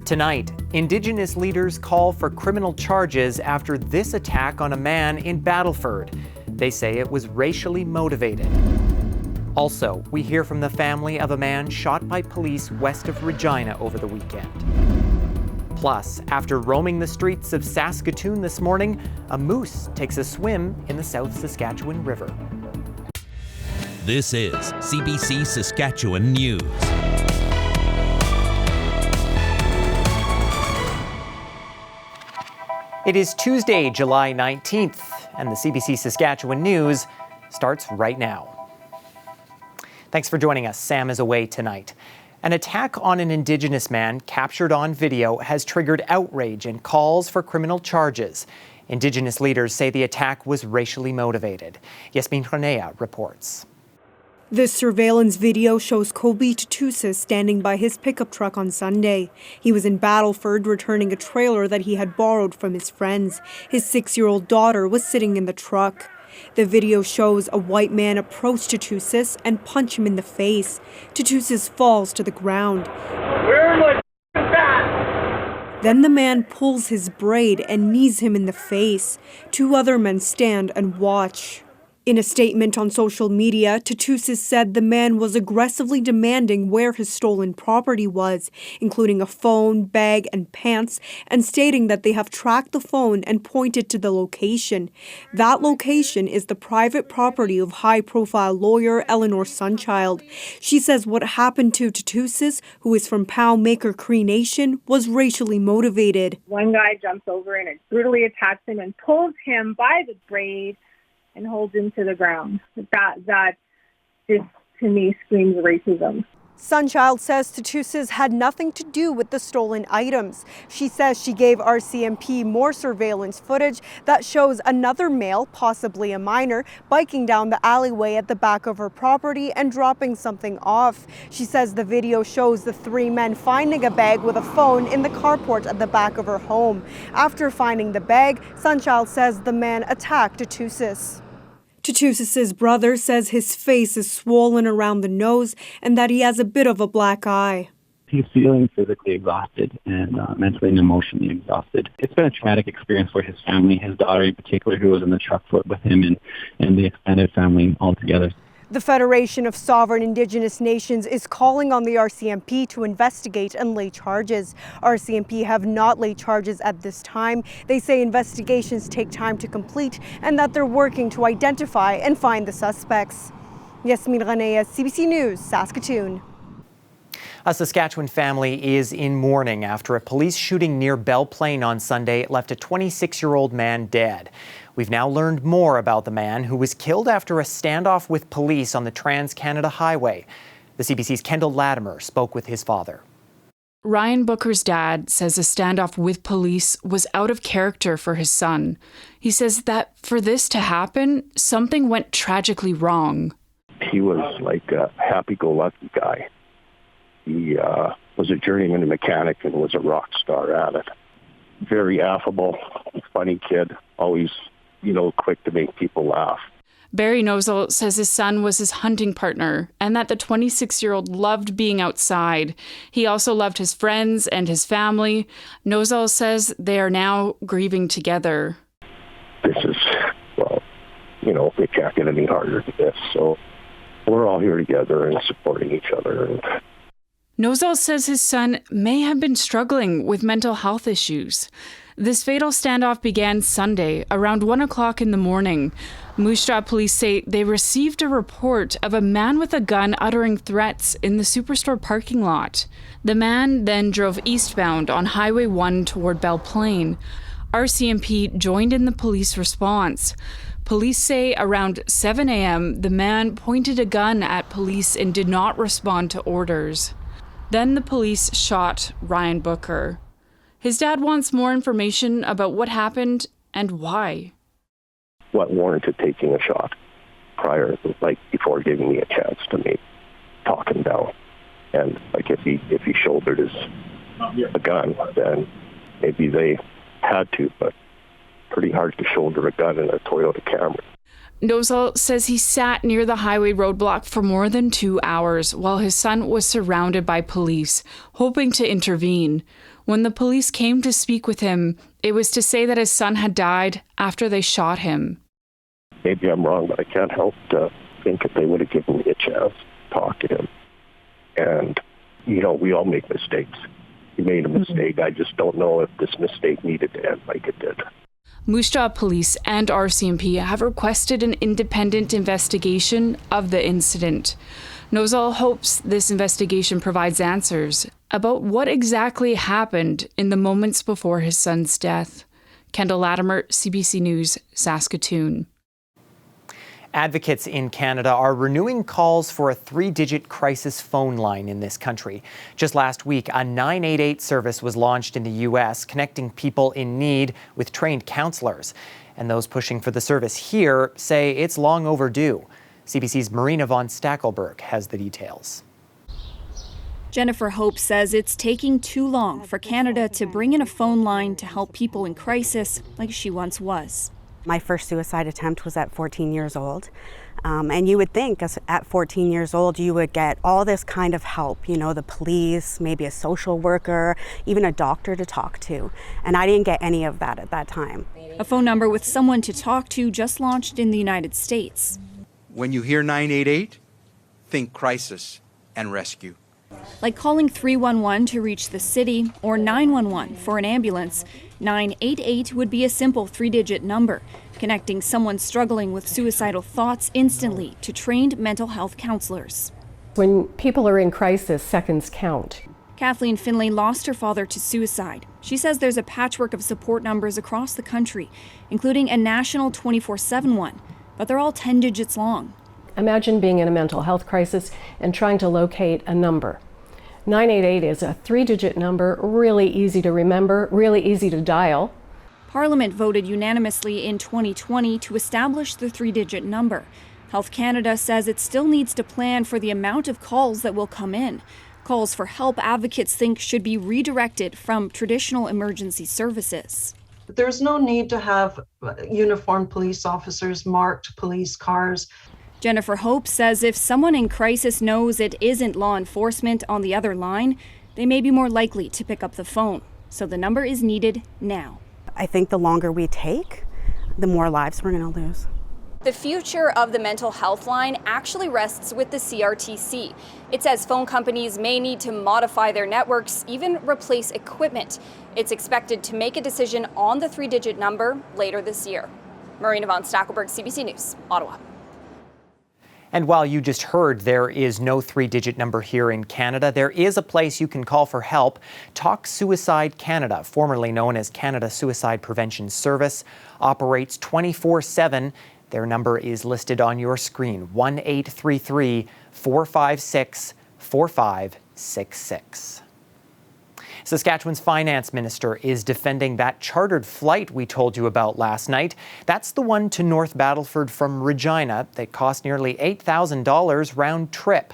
Tonight, Indigenous leaders call for criminal charges after this attack on a man in Battleford. They say it was racially motivated. Also, we hear from the family of a man shot by police west of Regina over the weekend. Plus, after roaming the streets of Saskatoon this morning, a moose takes a swim in the South Saskatchewan River. This is CBC Saskatchewan News. It is Tuesday, July 19th, and the CBC Saskatchewan News starts right now. Thanks for joining us. Sam is away tonight. An attack on an Indigenous man captured on video has triggered outrage and calls for criminal charges. Indigenous leaders say the attack was racially motivated. Miriam Miracle reports. This surveillance video shows Kobe Tutusis standing by his pickup truck on Sunday. He was in Battleford returning a trailer that he had borrowed from his friends. His 6-year-old daughter was sitting in the truck. The video shows a white man approach Tutusis and punch him in the face. Tutusis falls to the ground. Where my bat? Then the man pulls his braid and knees him in the face. 2 other men stand and watch. In a statement on social media, Tutusis said the man was aggressively demanding where his stolen property was, including a phone, bag, and pants, and stating that they have tracked the phone and pointed to the location. That location is the private property of high-profile lawyer Eleanor Sunchild. She says what happened to Tutusis, who is from Pow-Maker Cree Nation, was racially motivated. One guy jumps over and brutally attacks him and pulls him by the braid and holds him to the ground. That just, to me, screams racism. Sunchild says Tutusis had nothing to do with the stolen items. She says she gave RCMP more surveillance footage that shows another male, possibly a minor, biking down the alleyway at the back of her property and dropping something off. She says the video shows the 3 men finding a bag with a phone in the carport at the back of her home. After finding the bag, Sunchild says the man attacked Tutusis. Tutusis's brother says his face is swollen around the nose and that he has a bit of a black eye. He's feeling physically exhausted and mentally and emotionally exhausted. It's been a traumatic experience for his family, his daughter in particular, who was in the truck with him, and the extended family altogether. The Federation of Sovereign Indigenous Nations is calling on the RCMP to investigate and lay charges. RCMP have not laid charges at this time. They say investigations take time to complete and that they're working to identify and find the suspects. Yasmin Ranea, CBC News, Saskatoon. A Saskatchewan family is in mourning after a police shooting near Belle Plaine on Sunday left a 26-year-old man dead. We've now learned more about the man who was killed after a standoff with police on the Trans-Canada Highway. The CBC's Kendall Latimer spoke with his father. Ryan Booker's dad says a standoff with police was out of character for his son. He says that for this to happen, something went tragically wrong. He was like a happy-go-lucky guy. He was a journeyman mechanic and was a rock star at it. Very affable, funny kid, always, quick to make people laugh. Barry Nozel says his son was his hunting partner and that the 26-year-old loved being outside. He also loved his friends and his family. Nozel says they are now grieving together. This is, it can't get any harder than this. So we're all here together and supporting each other. Nozel says his son may have been struggling with mental health issues. This fatal standoff began Sunday around 1 o'clock in the morning. Moose Jaw police say they received a report of a man with a gun uttering threats in the Superstore parking lot. The man then drove eastbound on Highway 1 toward Belle Plaine. RCMP joined in the police response. Police say around 7 a.m., the man pointed a gun at police and did not respond to orders. Then the police shot Ryan Booker. His dad wants more information about what happened and why. What warranted taking a shot before giving me a chance to talk him down? And if he shouldered a gun, then maybe they had to, but pretty hard to shoulder a gun in a Toyota Camry. Nozal says he sat near the highway roadblock for more than 2 hours while his son was surrounded by police, hoping to intervene. When the police came to speak with him, it was to say that his son had died after they shot him. Maybe I'm wrong, but I can't help to think that they would have given me a chance to talk to him. And, you know, we all make mistakes. He made a mistake. I just don't know if this mistake needed to end like it did. Moose Jaw Police and RCMP have requested an independent investigation of the incident. Nozal hopes this investigation provides answers about what exactly happened in the moments before his son's death. Kendall Latimer, CBC News, Saskatoon. Advocates in Canada are renewing calls for a 3-digit crisis phone line in this country. Just last week, a 988 service was launched in the U.S., connecting people in need with trained counselors. And those pushing for the service here say it's long overdue. CBC's Marina von Stackelberg has the details. Jennifer Hope says it's taking too long for Canada to bring in a phone line to help people in crisis like she once was. My first suicide attempt was at 14 years old. And you would think at 14 years old, you would get all this kind of help, you know, the police, maybe a social worker, even a doctor to talk to. And I didn't get any of that at that time. A phone number with someone to talk to just launched in the United States. When you hear 988, think crisis and rescue. Like calling 311 to reach the city or 911 for an ambulance, 988 would be a simple 3-digit number, connecting someone struggling with suicidal thoughts instantly to trained mental health counselors. When people are in crisis, seconds count. Kathleen Finlay lost her father to suicide. She says there's a patchwork of support numbers across the country, including a national 24/7 one, but they're all 10 digits long. Imagine being in a mental health crisis and trying to locate a number. 988 is a 3-digit number, really easy to remember, really easy to dial. Parliament voted unanimously in 2020 to establish the 3-digit number. Health Canada says it still needs to plan for the amount of calls that will come in. Calls for help advocates think should be redirected from traditional emergency services. There's no need to have uniformed police officers, marked police cars. Jennifer Hope says if someone in crisis knows it isn't law enforcement on the other line, they may be more likely to pick up the phone. So the number is needed now. I think the longer we take, the more lives we're going to lose. The future of the mental health line actually rests with the CRTC. It says phone companies may need to modify their networks, even replace equipment. It's expected to make a decision on the 3-digit number later this year. Marina von Stackelberg, CBC News, Ottawa. And while you just heard there is no 3-digit number here in Canada, there is a place you can call for help. Talk Suicide Canada, formerly known as Canada Suicide Prevention Service, operates 24/7. Their number is listed on your screen, 1-833-456-4566. Saskatchewan's finance minister is defending that chartered flight we told you about last night. That's the one to North Battleford from Regina that cost nearly $8,000 round trip.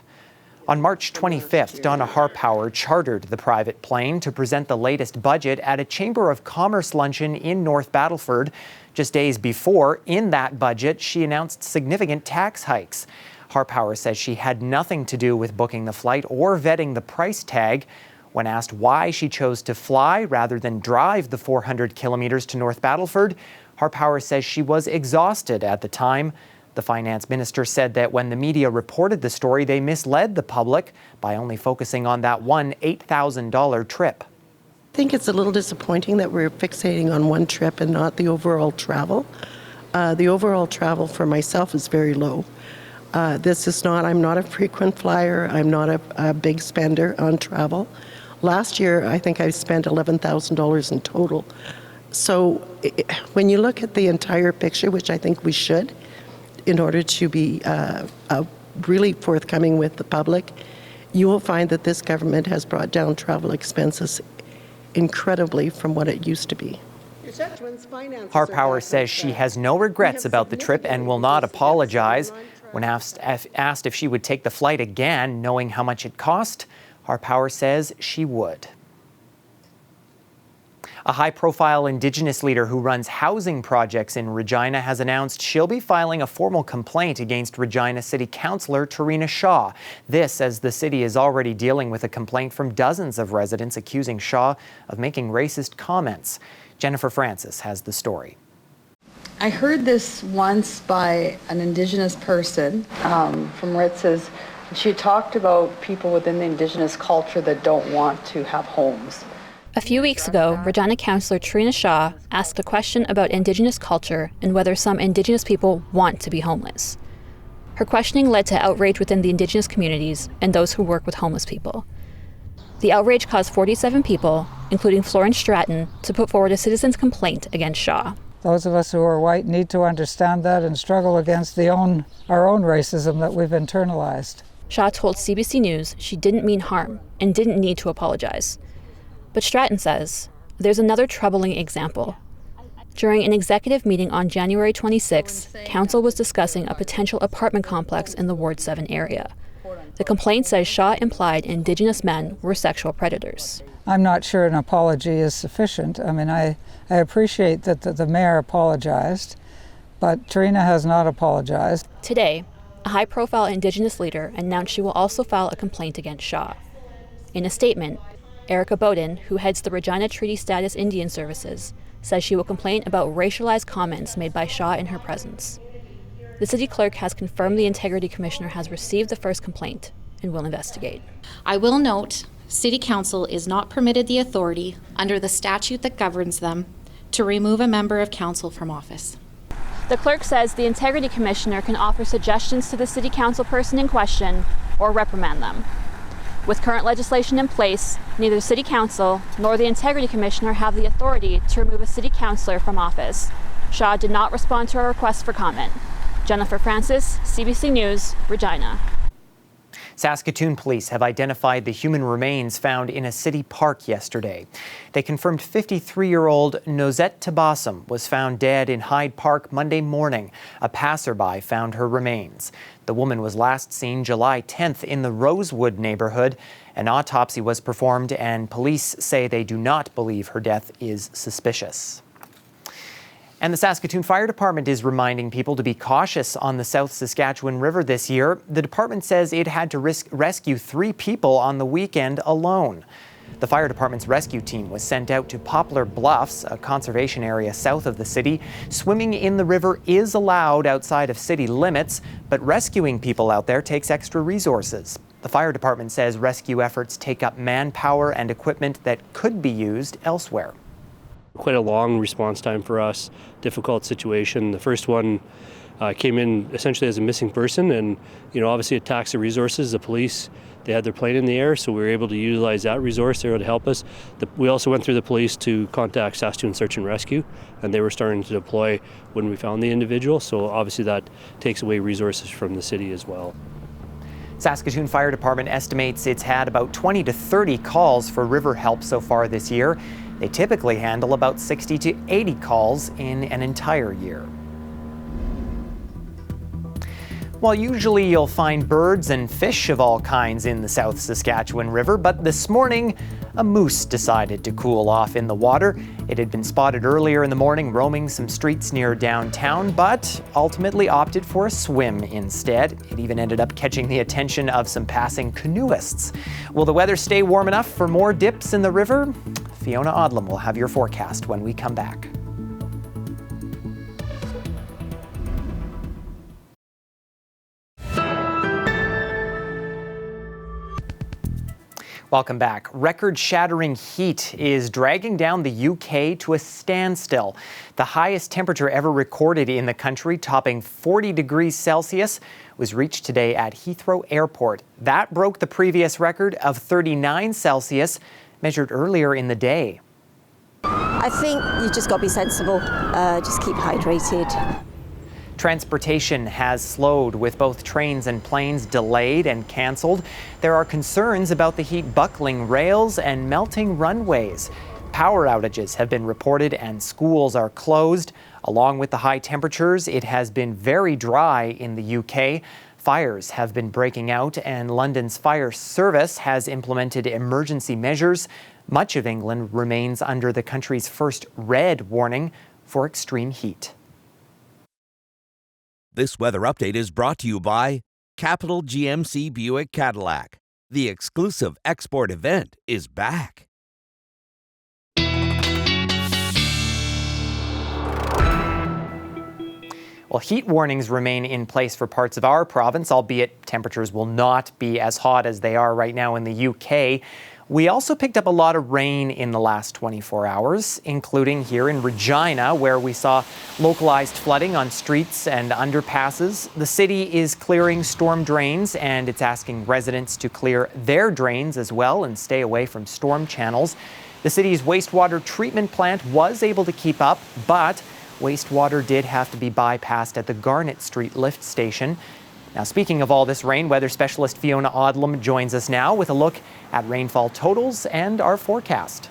On March 25th, Donna Harpauer chartered the private plane to present the latest budget at a Chamber of Commerce luncheon in North Battleford. Just days before, in that budget, she announced significant tax hikes. Harpauer says she had nothing to do with booking the flight or vetting the price tag. When asked why she chose to fly rather than drive the 400 kilometers to North Battleford, Harpauer says she was exhausted at the time. The finance minister said that when the media reported the story, they misled the public by only focusing on that one $8,000 trip. I think it's a little disappointing that we're fixating on one trip and not the overall travel. The overall travel for myself is very low. I'm not a frequent flyer. I'm not a big spender on travel. Last year, I think I spent $11,000 in total. So when you look at the entire picture, which I think we should, in order to be really forthcoming with the public, you will find that this government has brought down travel expenses incredibly from what it used to be. Harpauer says she has no regrets about the trip and will not apologize. When asked if she would take the flight again, knowing how much it cost, Harpauer says she would. A high-profile Indigenous leader who runs housing projects in Regina has announced she'll be filing a formal complaint against Regina City Councillor Tarina Shaw. This as the city is already dealing with a complaint from dozens of residents accusing Shaw of making racist comments. Jennifer Francis has the story. I heard this once by an Indigenous person from Ritz's. She talked about people within the Indigenous culture that don't want to have homes. A few weeks ago, Regina Councillor Tarina Shaw asked a question about Indigenous culture and whether some Indigenous people want to be homeless. Her questioning led to outrage within the Indigenous communities and those who work with homeless people. The outrage caused 47 people, including Florence Stratton, to put forward a citizen's complaint against Shaw. Those of us who are white need to understand that and struggle against our own racism that we've internalized. Shaw told CBC News she didn't mean harm and didn't need to apologize. But Stratton says there's another troubling example. During an executive meeting on January 26, Council was discussing a potential apartment complex in the Ward 7 area. The complaint says Shaw implied Indigenous men were sexual predators. I'm not sure an apology is sufficient. I mean, I appreciate that the mayor apologized, but Tarina has not apologized. Today, a high-profile Indigenous leader announced she will also file a complaint against Shaw. In a statement, Erica Bowden, who heads the Regina Treaty Status Indian Services, says she will complain about racialized comments made by Shaw in her presence. The city clerk has confirmed the Integrity Commissioner has received the first complaint and will investigate. I will note, City Council is not permitted the authority under the statute that governs them to remove a member of council from office. The clerk says the Integrity Commissioner can offer suggestions to the City Council person in question or reprimand them. With current legislation in place, neither City Council nor the Integrity Commissioner have the authority to remove a City Councillor from office. Shaw did not respond to our request for comment. Jennifer Francis, CBC News, Regina. Saskatoon police have identified the human remains found in a city park yesterday. They confirmed 53-year-old Nozette Tabassum was found dead in Hyde Park Monday morning. A passerby found her remains. The woman was last seen July 10th in the Rosewood neighborhood. An autopsy was performed and police say they do not believe her death is suspicious. And the Saskatoon Fire Department is reminding people to be cautious on the South Saskatchewan River this year. The department says it had to rescue 3 people on the weekend alone. The fire department's rescue team was sent out to Poplar Bluffs, a conservation area south of the city. Swimming in the river is allowed outside of city limits, but rescuing people out there takes extra resources. The fire department says rescue efforts take up manpower and equipment that could be used elsewhere. Quite a long response time for us, difficult situation. The first one came in essentially as a missing person, and obviously it taxed the resources. The police, they had their plane in the air, so we were able to utilize that resource there to help us. We also went through the police to contact Saskatoon Search and Rescue, and they were starting to deploy when we found the individual, so obviously that takes away resources from the city as well. Saskatoon Fire Department estimates it's had about 20 to 30 calls for river help so far this year. They typically handle about 60 to 80 calls in an entire year. Well, usually you'll find birds and fish of all kinds in the South Saskatchewan River, but this morning, a moose decided to cool off in the water. It had been spotted earlier in the morning roaming some streets near downtown, but ultimately opted for a swim instead. It even ended up catching the attention of some passing canoeists. Will the weather stay warm enough for more dips in the river? Fiona Odlum will have your forecast when we come back. Welcome back. Record-shattering heat is dragging down the UK to a standstill. The highest temperature ever recorded in the country, topping 40 degrees Celsius, was reached today at Heathrow Airport. That broke the previous record of 39 Celsius, measured earlier in the day. I think you just got to be sensible, just keep hydrated. Transportation has slowed, with both trains and planes delayed and canceled. There are concerns about the heat buckling rails and melting runways. Power outages have been reported and schools are closed. Along with the high temperatures, it has been very dry in the UK. Fires have been breaking out, and London's fire service has implemented emergency measures. Much of England remains under the country's first red warning for extreme heat. This weather update is brought to you by Capital GMC Buick Cadillac. The exclusive export event is back. Well, heat warnings remain in place for parts of our province, albeit temperatures will not be as hot as they are right now in the UK. We also picked up a lot of rain in the last 24 hours, including here in Regina, where we saw localized flooding on streets and underpasses. The city is clearing storm drains, and it's asking residents to clear their drains as well and stay away from storm channels. The city's wastewater treatment plant was able to keep up, but wastewater did have to be bypassed at the Garnet Street lift station. Now, speaking of all this rain, weather specialist Fiona Odlum joins us now with a look at rainfall totals and our forecast.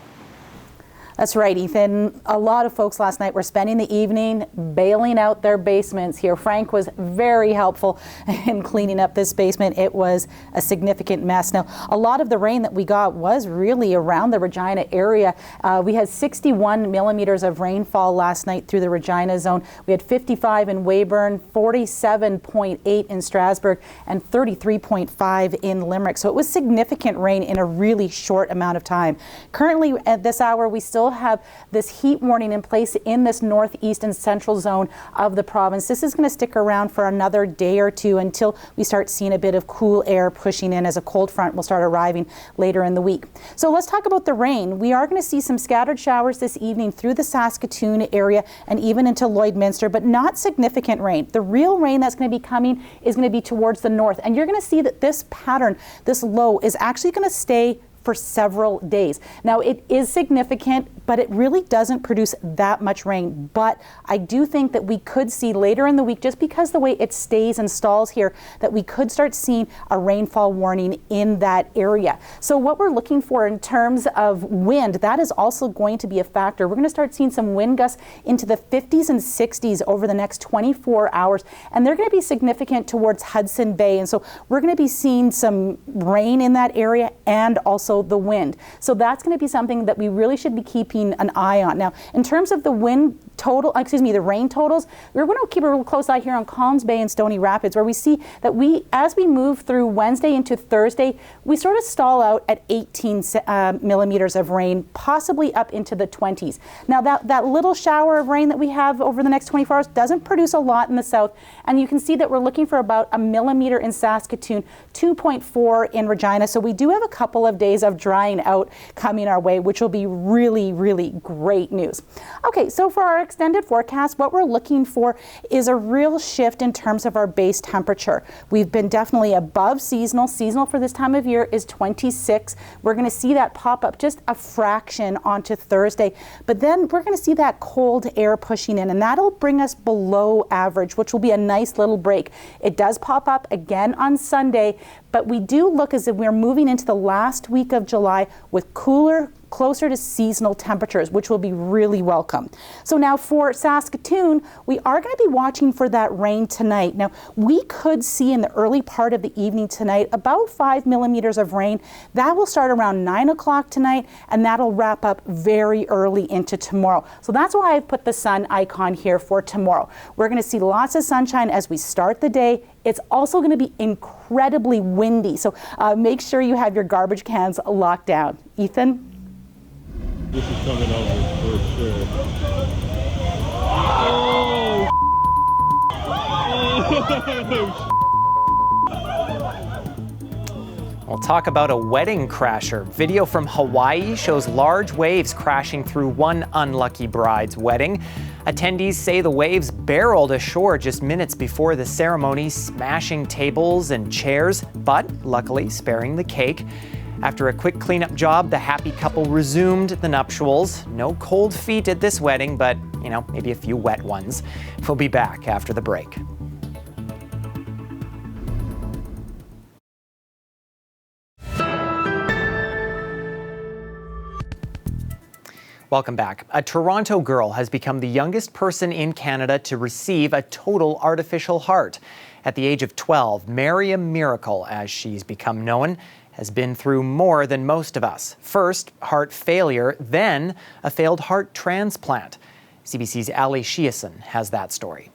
That's right, Ethan. A lot of folks last night were spending the evening bailing out their basements here. Frank was very helpful in cleaning up this basement. It was a significant mess. Now, a lot of the rain that we got was really around the Regina area. We had 61 millimeters of rainfall last night through the Regina zone. We had 55 in Weyburn, 47.8 in Strasbourg, and 33.5 in Limerick. So it was significant rain in a really short amount of time. Currently, at this hour, we still have this heat warning in place in this northeast and central zone of the province. This is going to stick around for another day or two until we start seeing a bit of cool air pushing in as a cold front will start arriving later in the week. So let's talk about the rain. We are going to see some scattered showers this evening through the Saskatoon area and even into Lloydminster, but not significant rain. The real rain that's going to be coming is going to be towards the north, and you're going to see that this pattern, this low, is actually going to stay for several days. Now, it is significant, but it really doesn't produce that much rain. But I do think that we could see later in the week, just because the way it stays and stalls here, that we could start seeing a rainfall warning in that area. So what we're looking for in terms of wind, that is also going to be a factor. We're going to start seeing some wind gusts into the 50s and 60s over the next 24 hours, and they're going to be significant towards Hudson Bay. And so we're going to be seeing some rain in that area and also the wind. So that's going to be something that we really should be keeping an eye on. Now, in terms of the the rain totals, we're going to keep a real close eye here on Collins Bay and Stony Rapids, where we see that as we move through Wednesday into Thursday, we sort of stall out at 18 millimeters of rain, possibly up into the 20s. Now, that little shower of rain that we have over the next 24 hours doesn't produce a lot in the south, and you can see that we're looking for about a millimeter in Saskatoon, 2.4 in Regina. So we do have a couple of days of drying out coming our way, which will be really, really great news. Okay, so for our extended forecast, what we're looking for is a real shift in terms of our base temperature. We've been definitely above seasonal. Seasonal for this time of year is 26. We're going to see that pop up just a fraction onto Thursday, but then we're going to see that cold air pushing in, and that'll bring us below average, which will be a nice little break. It does pop up again on Sunday, but we do look as if we're moving into the last week of July with cooler, closer to seasonal temperatures, which will be really welcome. So now for Saskatoon, we are going to be watching for that rain tonight. Now, we could see in the early part of the evening tonight about 5 millimeters of rain. That will start around 9 o'clock tonight, and that'll wrap up very early into tomorrow. So that's why I've put the sun icon here for tomorrow. We're going to see lots of sunshine as we start the day. It's also going to be incredibly windy, so make sure you have your garbage cans locked down. Ethan? This is coming over for sure. We'll talk about a wedding crasher. Video from Hawaii shows large waves crashing through one unlucky bride's wedding. Attendees say the waves barreled ashore just minutes before the ceremony, smashing tables and chairs, but luckily sparing the cake. After a quick cleanup job, the happy couple resumed the nuptials. No cold feet at this wedding, but, maybe a few wet ones. We'll be back after the break. Welcome back. A Toronto girl has become the youngest person in Canada to receive a total artificial heart. At the age of 12, Miriam Miracle, as she's become known, has been through more than most of us. First, heart failure, then a failed heart transplant. CBC's Ali Shiason has that story.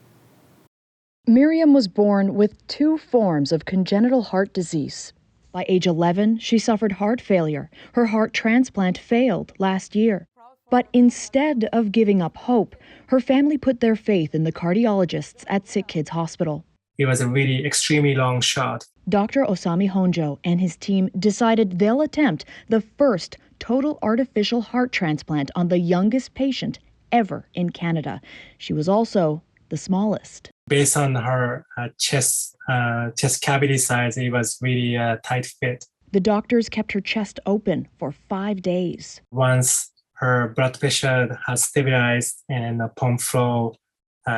Miriam was born with 2 forms of congenital heart disease. By age 11, she suffered heart failure. Her heart transplant failed last year. But instead of giving up hope, her family put their faith in the cardiologists at Sick Kids Hospital. It was a really extremely long shot. Dr. Osami Honjo and his team decided they'll attempt the first total artificial heart transplant on the youngest patient ever in Canada. She was also the smallest. Based on her chest cavity size, it was really a tight fit. The doctors kept her chest open for 5 days. Once her blood pressure has stabilized and the pump flow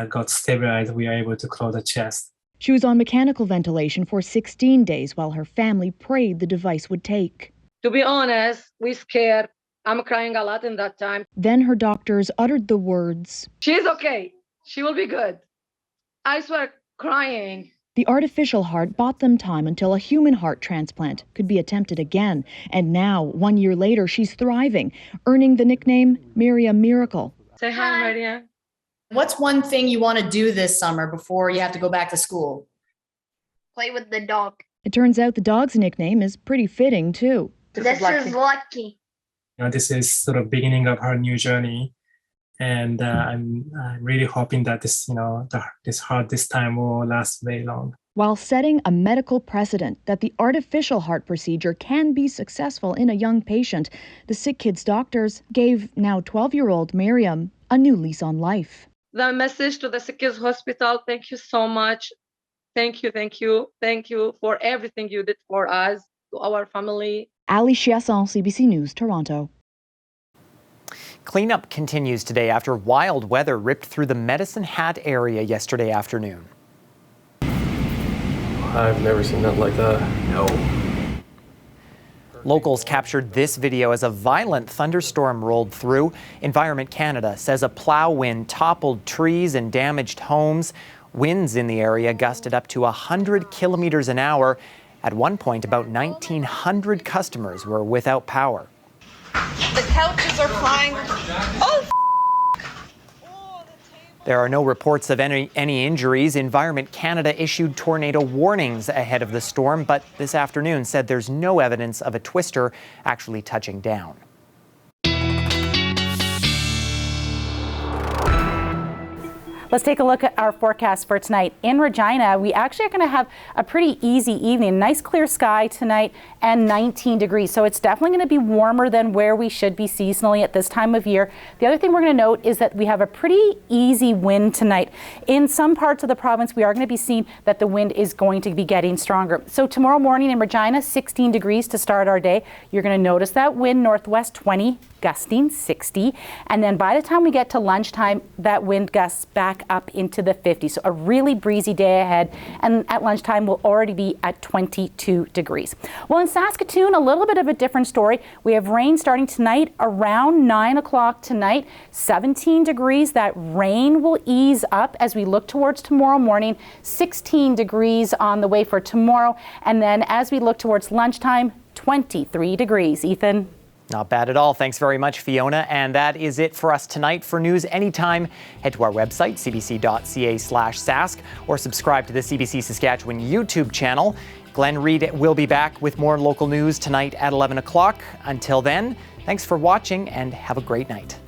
got stabilized, we are able to close the chest. She was on mechanical ventilation for 16 days while her family prayed the device would take. To be honest, we're scared. I'm crying a lot in that time. Then her doctors uttered the words, "She's okay. She will be good." I swear, crying. The artificial heart bought them time until a human heart transplant could be attempted again. And now, 1 year later, she's thriving, earning the nickname Miriam Miracle. Say hi, Maria. What's one thing you want to do this summer before you have to go back to school? Play with the dog. It turns out the dog's nickname is pretty fitting, too. This is Lucky. This is sort of beginning of her new journey. And I'm really hoping that this heart this time will last very long. While setting a medical precedent that the artificial heart procedure can be successful in a young patient, the Sick Kids doctors gave now 12-year-old Miriam a new lease on life. The message to the Sick Kids Hospital, thank you so much. Thank you for everything you did for us, to our family. Ali Shiason, CBC News, Toronto. Cleanup continues today after wild weather ripped through the Medicine Hat area yesterday afternoon. I've never seen nothing like that. No. Locals captured this video as a violent thunderstorm rolled through. Environment Canada says a plow wind toppled trees and damaged homes. Winds in the area gusted up to 100 kilometers an hour. At one point, about 1,900 customers were without power. The couches are flying. Oh, There are no reports of any injuries. Environment Canada issued tornado warnings ahead of the storm, but this afternoon said there's no evidence of a twister actually touching down. Let's take a look at our forecast for tonight. In Regina, we actually are going to have a pretty easy evening. Nice clear sky tonight and 19 degrees. So it's definitely going to be warmer than where we should be seasonally at this time of year. The other thing we're going to note is that we have a pretty easy wind tonight. In some parts of the province, we are going to be seeing that the wind is going to be getting stronger. So tomorrow morning in Regina, 16 degrees to start our day. You're going to notice that wind northwest 20, gusting 60. And then by the time we get to lunchtime, that wind gusts back up into the 50s. So a really breezy day ahead. And at lunchtime, we'll already be at 22 degrees. Well, in Saskatoon, a little bit of a different story. We have rain starting tonight around 9 o'clock tonight, 17 degrees. That rain will ease up as we look towards tomorrow morning, 16 degrees on the way for tomorrow. And then as we look towards lunchtime, 23 degrees. Ethan? Not bad at all. Thanks very much, Fiona. And that is it for us tonight. For news anytime, head to our website, cbc.ca/sask, or subscribe to the CBC Saskatchewan YouTube channel. Glenn Reid will be back with more local news tonight at 11 o'clock. Until then, thanks for watching and have a great night.